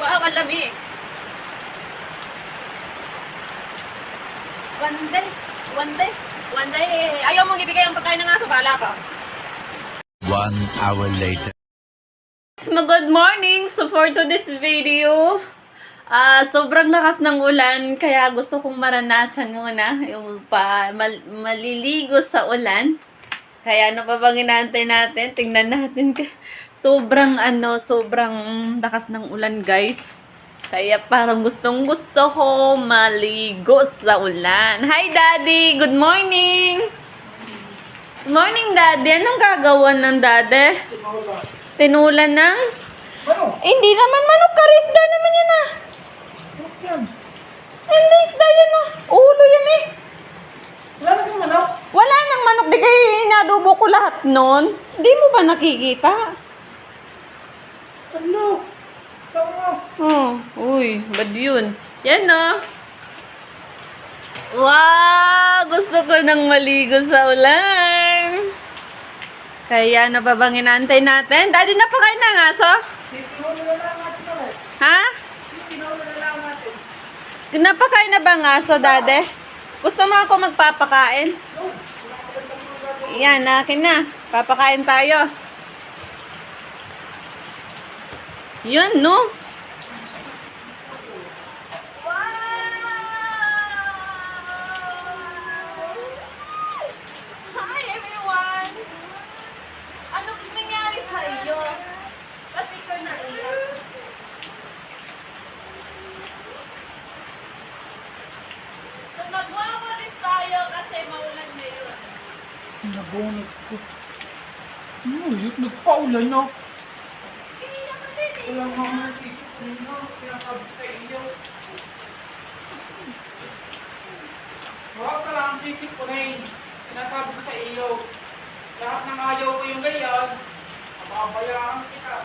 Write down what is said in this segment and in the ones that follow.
Wow, ang lamig. One day, ayaw mong ibigay ang pagkain ng aso, bala ka. 1 hour later. Good morning! So for today's video, sobrang lakas ng ulan, kaya gusto kong maranasan muna yung maliligo sa ulan. Kaya ano pa bang inaantay natin? Tingnan natin. Sobrang lakas ng ulan, guys. Kaya parang gustong gusto ko maligo sa ulan. Hi, Daddy! Good morning! Good morning, Daddy. Anong gagawin ng Daddy? Tinulan ng? Ano? Hindi naman manok, karisda naman yan ah. Ano yan? Hindi, isda yan ah. Ulo yan eh. Wala na yung manok. Wala nang manok, di kayo inadubo ko lahat nun. Hindi mo ba nakikita? Ano? Tama. Oh, uy, bad yun. Yan ah. Wow, gusto ko nang maligo sa ulan. Kaya ano pa bang inaantay natin? Daddy, napakain na nga, so? Tinawala lang natin ako. Ha? Tinawala lang natin. Napakain na ba nga, so, Daddy? Gusto mo ako magpapakain? Yan, akin na. Papakain tayo. Yun, no? Hi, everyone! Ano nangyari sa iyo? Ba't ikaw naiyak? So, magwawalis tayo kasi maulan ngayon. Nabunot ko. Ulit, nagpaulan na. Iiyak ka din eh. Wala nga ako nagsisip ko na. Pinasabi sa iyo. Wala ka lang ang sisip ko na eh. Sinasabi ko sa iyo. Lahat ng ayaw ko yung ganyan. Mababayaan kita.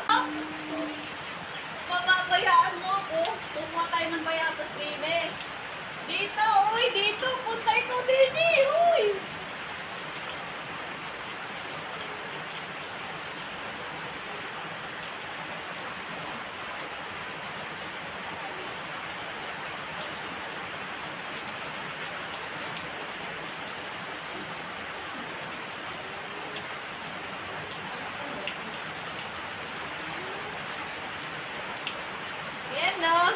Papabayaan mo ako. Kumuha tayo ng bayatas din eh. Dito, uy, dito. Punta ikaw din eh, uy. Yan, no?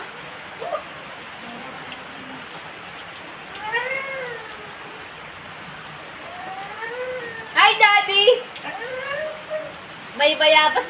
Hi, Daddy! May bayabas